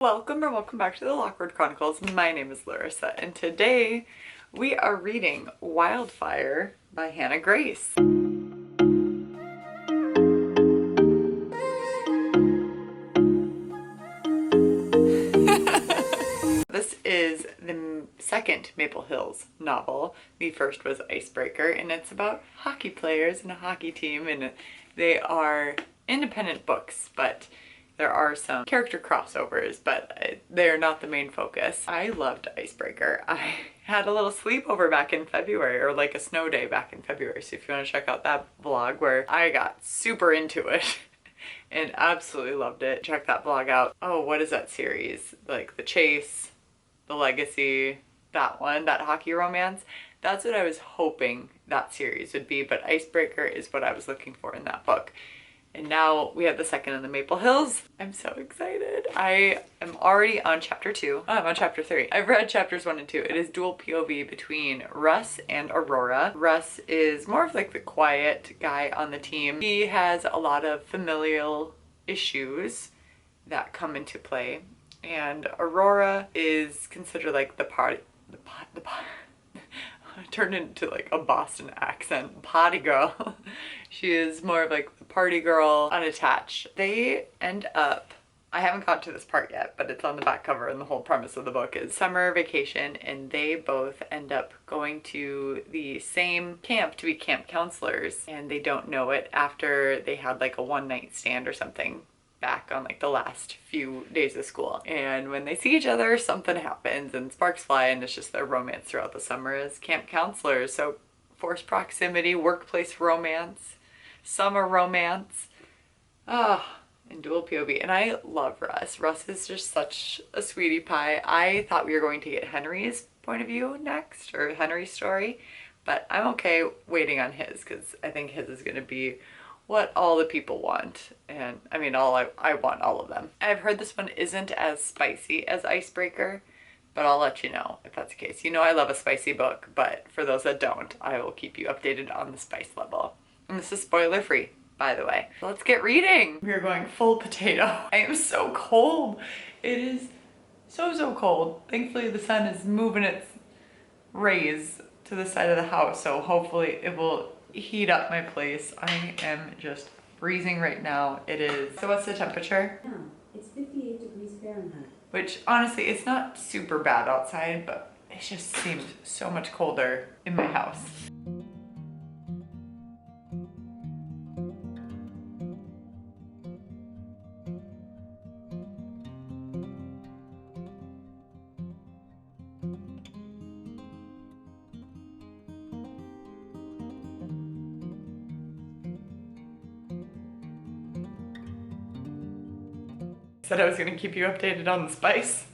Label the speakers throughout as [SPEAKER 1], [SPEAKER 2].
[SPEAKER 1] Welcome or welcome back to the Lockwood Chronicles. My name is Larissa and today we are reading Wildfire by Hannah Grace. This is the second Maple Hills novel. The first was Icebreaker, and it's about hockey players and a hockey team, and they are independent books, but there are some character crossovers, but they're not the main focus. I loved Icebreaker. I had a little sleepover back in February, or like a snow day back in February, so if you want to check out that vlog where I got super into it and absolutely loved it, check that vlog out. Oh, what is that series? Like The Chase, The Legacy, that one, that hockey romance. That's what I was hoping that series would be, but Icebreaker is what I was looking for in that book. And now we have the second in the Maple Hills. I'm so excited. I am already on chapter 2. Oh, I'm on chapter 3. I've read chapters 1 and 2. It is dual POV between Russ and Aurora. Russ is more of like the quiet guy on the team. He has a lot of familial issues that come into play. And Aurora is considered like the turned into like a Boston accent, potty girl. She is more of like the party girl, unattached. They end up, I haven't got to this part yet, but it's on the back cover, and the whole premise of the book is summer vacation, and they both end up going to the same camp to be camp counselors, and they don't know it after they had like a one-night stand or something back on like the last few days of school. And when they see each other, something happens and sparks fly, and it's just their romance throughout the summer as camp counselors. So forced proximity, workplace romance, summer romance, and dual POV. And I love Russ. Russ is just such a sweetie pie. I thought we were going to get Henry's point of view next, or Henry's story, but I'm okay waiting on his, because I think his is going to be what all the people want. And I mean, I want all of them. I've heard this one isn't as spicy as Icebreaker, but I'll let you know if that's the case. You know I love a spicy book, but for those that don't, I will keep you updated on the spice level. And this is spoiler free, by the way. Let's get reading. We are going full potato. I am so cold. It is so cold. Thankfully the sun is moving its rays to the side of the house, so hopefully it will heat up my place. I am just freezing right now. It is. So what's the temperature?
[SPEAKER 2] Yeah, it's 58 degrees Fahrenheit.
[SPEAKER 1] Which honestly, it's not super bad outside, but it just seems so much colder in my house. Said I was gonna keep you updated on the spice.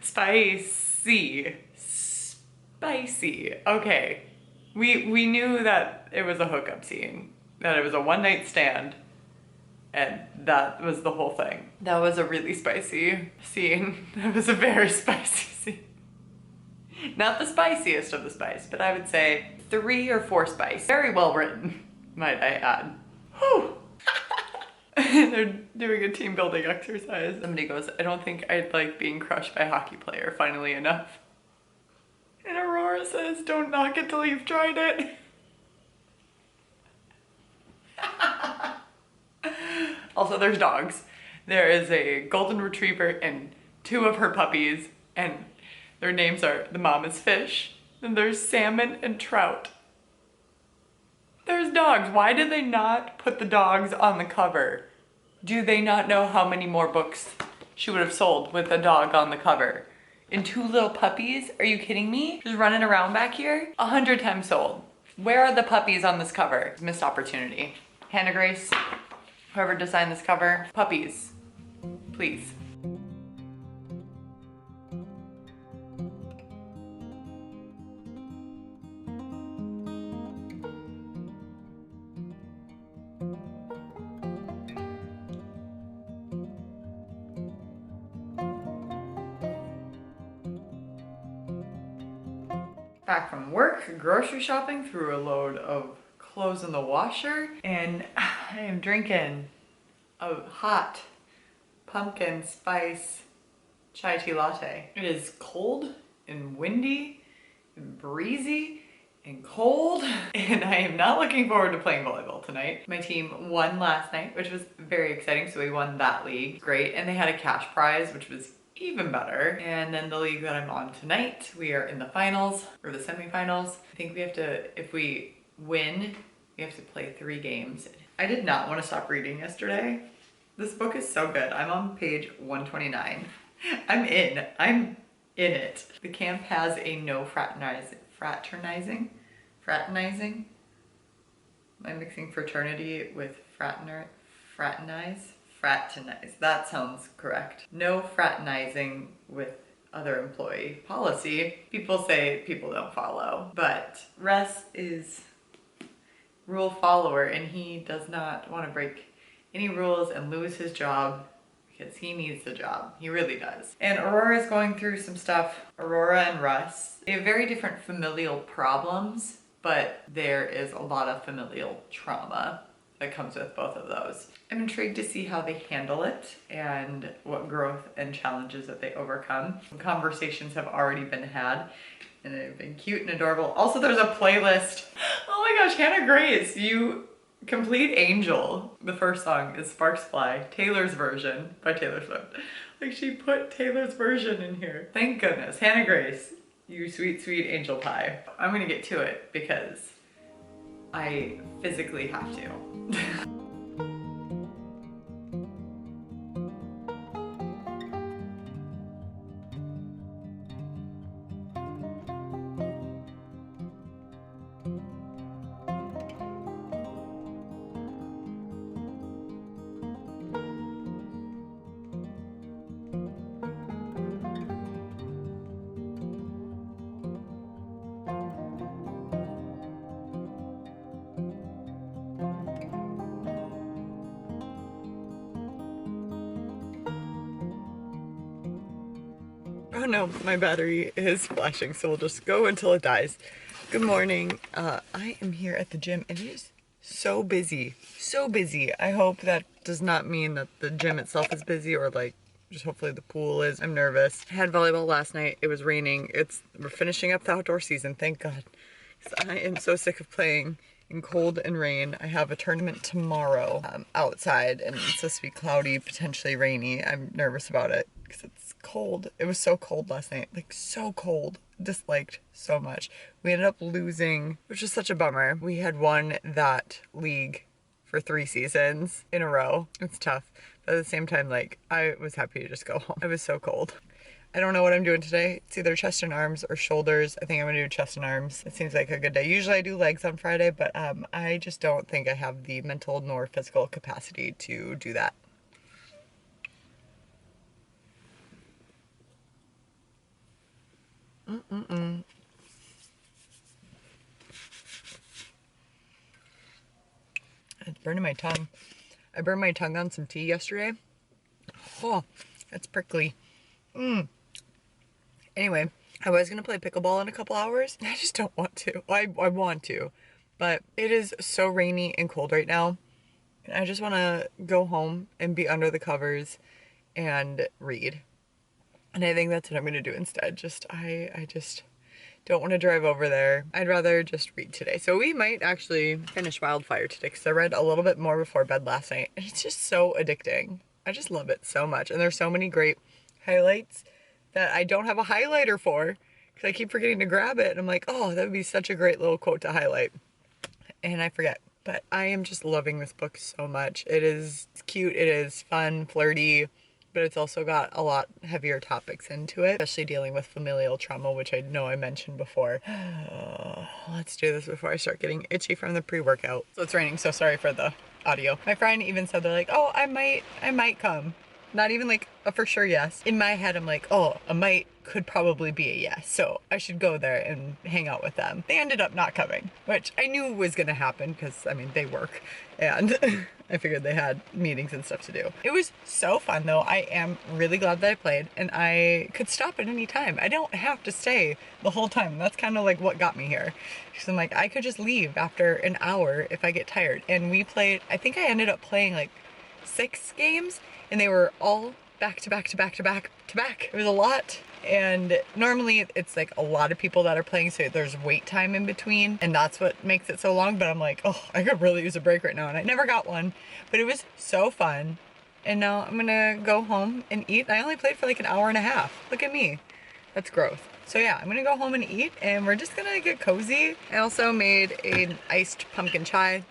[SPEAKER 1] Spicy. Spicy. Okay. We knew that it was a hookup scene, that it was a one-night stand, and that was the whole thing. That was a really spicy scene. That was a very spicy scene. Not the spiciest of the spice, but I would say 3 or 4 spice. Very well written, might I add. Whew. They're doing a team building exercise. Somebody goes, I don't think I'd like being crushed by a hockey player, finally enough. And Aurora says, don't knock it till you've tried it. Also, there's dogs. There is a golden retriever and 2 of her puppies, and their names are, the mom is Fish, and there's salmon and trout. There's dogs. Why did they not put the dogs on the cover? Do they not know how many more books she would have sold with a dog on the cover? And 2 little puppies? Are you kidding me? Just running around back here? 100 times sold. Where are the puppies on this cover? Missed opportunity. Hannah Grace, whoever designed this cover, puppies, please. Back from work, grocery shopping, threw a load of clothes in the washer, and I am drinking a hot pumpkin spice chai tea latte. It is cold and windy and breezy and cold, and I am not looking forward to playing volleyball tonight. My team won last night, which was very exciting, so we won that league. Great, and they had a cash prize, which was even better. And then the league that I'm on tonight, we are in the finals, or the semifinals. I think we have to, if we win, we have to play 3 games. I did not want to stop reading yesterday. This book is so good. I'm on page 129. I'm in it. The camp has a no fraternizing? Am I mixing fraternity with fraternize? Fraternize, that sounds correct. No fraternizing with other employee policy. People say people don't follow, but Russ is rule follower and he does not want to break any rules and lose his job because he needs the job. He really does. And Aurora is going through some stuff. Aurora and Russ, they have very different familial problems, but there is a lot of familial trauma that comes with both of those. I'm intrigued to see how they handle it and what growth and challenges that they overcome. Some conversations have already been had and they've been cute and adorable. Also, there's a playlist. Oh my gosh, Hannah Grace, you complete angel. The first song is Sparks Fly, Taylor's version by Taylor Swift. Like, she put Taylor's version in here. Thank goodness. Hannah Grace, you sweet, sweet angel pie. I'm gonna get to it because I physically have to. Oh no, my battery is flashing, so we'll just go until it dies. Good morning. I am here at the gym and it is so busy, so busy. I hope that does not mean that the gym itself is busy or like just hopefully the pool is. I'm nervous. I had volleyball last night. It was raining. We're finishing up the outdoor season, thank God. 'Cause I am so sick of playing in cold and rain. I have a tournament tomorrow outside and it's supposed to be cloudy, potentially rainy. I'm nervous about it because it's cold. It was so cold last night, like so cold. Disliked so much. We ended up losing, which is such a bummer. We had won that league for 3 seasons in a row. It's tough, but at the same time, like, I was happy to just go home. It was so cold. I don't know what I'm doing today. It's either chest and arms or shoulders. I think I'm gonna do chest and arms. It seems like a good day. Usually I do legs on Friday, but I just don't think I have the mental nor physical capacity to do that. It's burning my tongue. I burned my tongue on some tea yesterday. Oh, that's prickly. Anyway, I was gonna play pickleball in a couple hours. I just don't want to. I want to, but it is so rainy and cold right now. And I just want to go home and be under the covers and read. And I think that's what I'm gonna do instead. I just don't want to drive over there. I'd rather just read today. So we might actually finish Wildfire today because I read a little bit more before bed last night. And it's just so addicting. I just love it so much. And there's so many great highlights that I don't have a highlighter for because I keep forgetting to grab it. And I'm like, oh, that would be such a great little quote to highlight. And I forget. But I am just loving this book so much. It's cute, it is fun, flirty, but it's also got a lot heavier topics into it, especially dealing with familial trauma, which I know I mentioned before. Let's do this before I start getting itchy from the pre-workout. So it's raining, so sorry for the audio. My friend even said, they're like, oh, I might come. Not even like a for sure yes. In my head, I'm like, oh, a might could probably be a yes. So I should go there and hang out with them. They ended up not coming, which I knew was going to happen because, I mean, they work and I figured they had meetings and stuff to do. It was so fun though. I am really glad that I played and I could stop at any time. I don't have to stay the whole time. That's kind of like what got me here. Because I'm like, I could just leave after an hour if I get tired. And we played, I think I ended up playing like 6 games and they were all back to back to back to back to back. It was a lot. And normally it's like a lot of people that are playing, so there's wait time in between, and that's what makes it so long. But I'm like, oh, I could really use a break right now, and I never got one. But it was so fun. And now I'm gonna go home and eat. I only played for like an hour and a half. Look at me. That's growth. So yeah, I'm gonna go home and eat, and we're just gonna get cozy. I also made an iced pumpkin chai.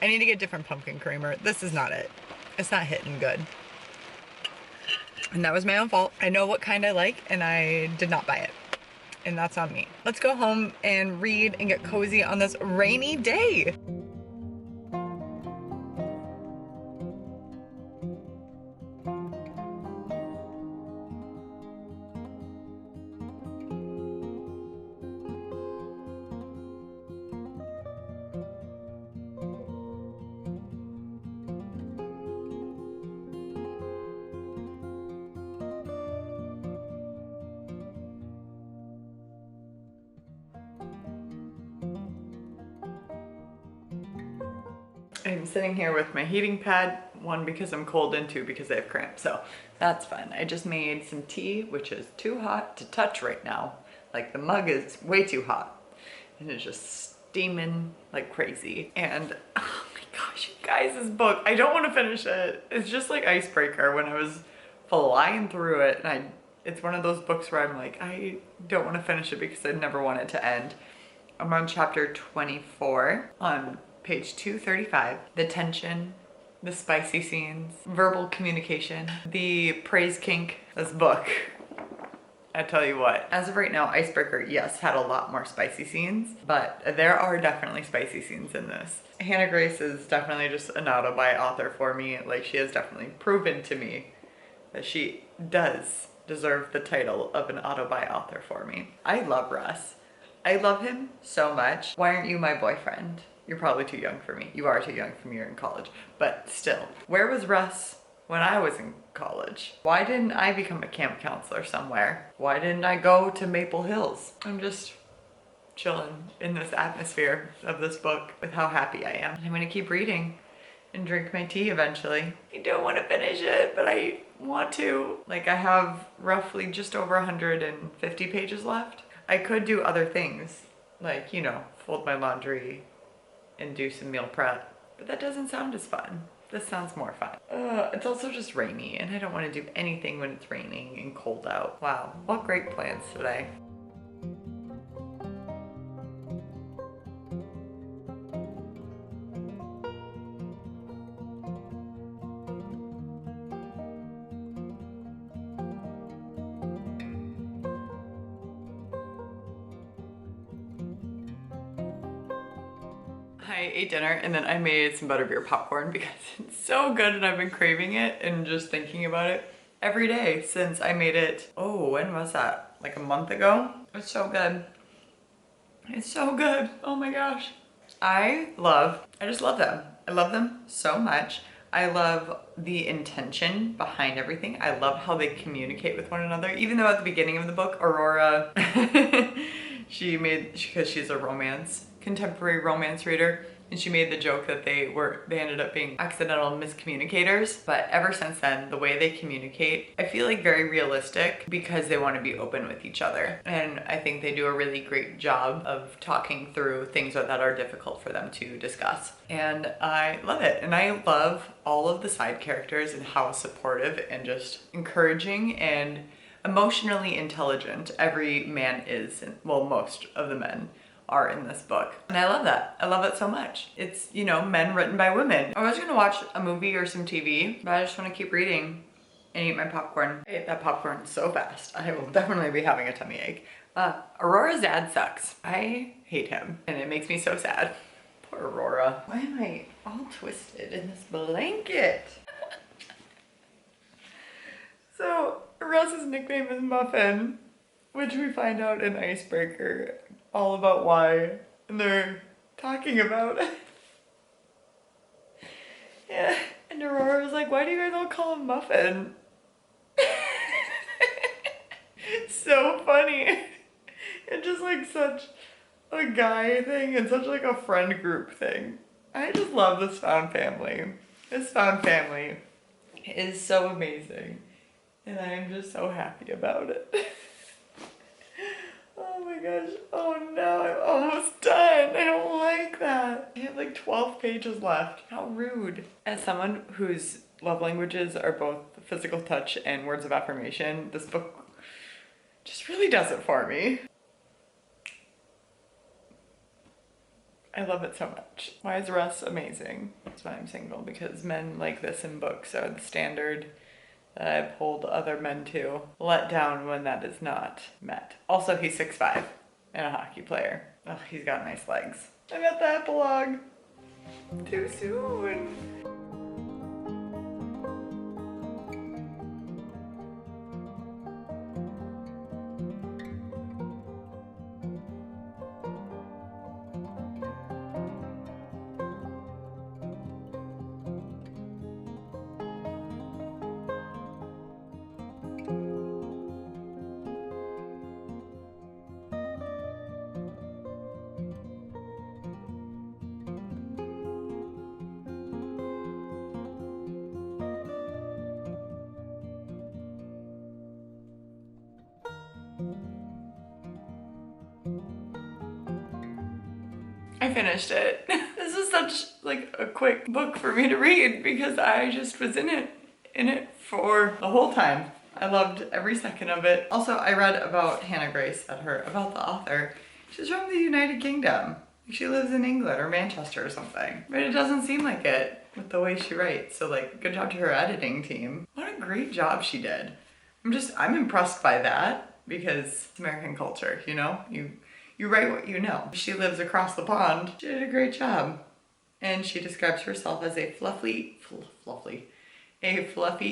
[SPEAKER 1] I need to get different pumpkin creamer. This is not it. It's not hitting good. And that was my own fault. I know what kind I like and I did not buy it. And that's on me. Let's go home and read and get cozy on this rainy day. I'm sitting here with my heating pad, one because I'm cold and two because I have cramps, so that's fun. I just made some tea, which is too hot to touch right now. Like the mug is way too hot and it's just steaming like crazy. And oh my gosh, you guys, this book, I don't want to finish it. It's just like Icebreaker when I was flying through it, and it's one of those books where I'm like, I don't want to finish it because I never want it to end. I'm on chapter 24 on page 235. The tension, the spicy scenes, verbal communication, the praise kink. This book, I tell you what, as of right now, Icebreaker, yes, had a lot more spicy scenes, but there are definitely spicy scenes in this. Hannah Grace is definitely just an auto-buy author for me. Like, she has definitely proven to me that she does deserve the title of an auto-buy author for me. I love Russ. I love him so much. Why aren't you my boyfriend? You're probably too young for me. You are too young for me, you're in college. But still, where was Russ when I was in college? Why didn't I become a camp counselor somewhere? Why didn't I go to Maple Hills? I'm just chilling in this atmosphere of this book with how happy I am. I'm gonna keep reading and drink my tea eventually. I don't want to finish it, but I want to. Like, I have roughly just over 150 pages left. I could do other things, like, you know, fold my laundry and do some meal prep, but that doesn't sound as fun. This sounds more fun. It's also just rainy, and I don't want to do anything when it's raining and cold out. Wow, what great plans today. I ate dinner and then I made some butterbeer popcorn because it's so good and I've been craving it and just thinking about it every day since I made it. Oh, when was that? Like a month ago? It's so good. It's so good. Oh my gosh. I just love them. I love them so much. I love the intention behind everything. I love how they communicate with one another. Even though at the beginning of the book, Aurora, because she's a contemporary romance reader, and she made the joke that they ended up being accidental miscommunicators. But ever since then, the way they communicate, I feel like very realistic because they want to be open with each other. And I think they do a really great job of talking through things that are difficult for them to discuss. And I love it. And I love all of the side characters and how supportive and just encouraging and emotionally intelligent every man is. Well, most of the men are in this book. And I love that. I love it so much. It's, you know, men written by women. I was gonna watch a movie or some TV, but I just wanna keep reading and eat my popcorn. I ate that popcorn so fast. I will definitely be having a tummy ache. Aurora's dad sucks. I hate him and it makes me so sad. Poor Aurora. Why am I all twisted in this blanket? Russ's nickname is Muffin, which we find out in Icebreaker all about why, and they're talking about it. Yeah, and Aurora was like, why do you guys all call him Muffin? So funny. It's just like such a guy thing and such like a friend group thing. I just love this found family. This found family is so amazing. And I am just so happy about it. Oh my gosh. Oh no, I'm almost done. I don't like that. I have like 12 pages left. How rude. As someone whose love languages are both physical touch and words of affirmation, this book just really does it for me. I love it so much. Why is Russ amazing? That's why I'm single, because men like this in books are the standard that I uphold other men to. Let down when that is not met. Also, he's 6'5" and a hockey player. Oh, he's got nice legs. I'm at the epilogue. Too soon. I finished it. This was such like a quick book for me to read because I just was in it for the whole time. I loved every second of it. Also, I read about Hannah Grace about the author. She's from the United Kingdom. She lives in England or Manchester or something. But it doesn't seem like it with the way she writes. So like, good job to her editing team. What a great job she did. I'm impressed by that because it's American culture, you know? You write what you know. She lives across the pond. She did a great job. And she describes herself as a fluffy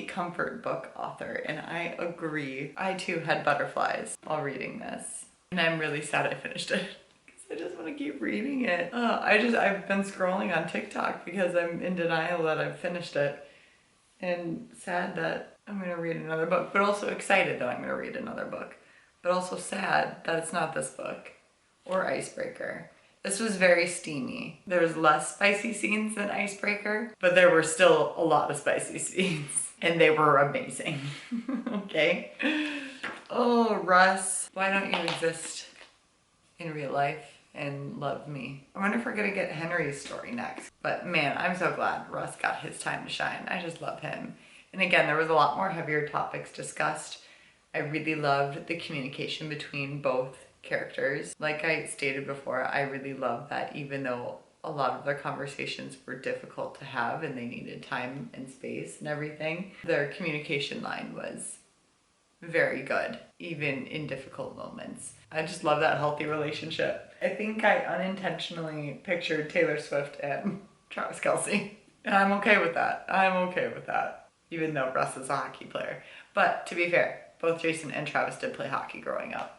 [SPEAKER 1] comfort book author. And I agree. I too had butterflies while reading this. And I'm really sad I finished it. Because I just want to keep reading it. I've been scrolling on TikTok because I'm in denial that I've finished it. And sad that I'm gonna read another book, but also excited that I'm gonna read another book. But also sad that it's not this book. Or Icebreaker. This was very steamy. There was less spicy scenes than Icebreaker, but there were still a lot of spicy scenes. And they were amazing. Okay? Oh, Russ, why don't you exist in real life and love me? I wonder if we're gonna get Henry's story next. But man, I'm so glad Russ got his time to shine. I just love him. And again, there was a lot more heavier topics discussed. I really loved the communication between both characters. Like I stated before, I really love that even though a lot of their conversations were difficult to have and they needed time and space and everything, their communication line was very good, even in difficult moments. I just love that healthy relationship. I think I unintentionally pictured Taylor Swift and Travis Kelce. And I'm okay with that. I'm okay with that. Even though Russ is a hockey player. But to be fair, both Jason and Travis did play hockey growing up.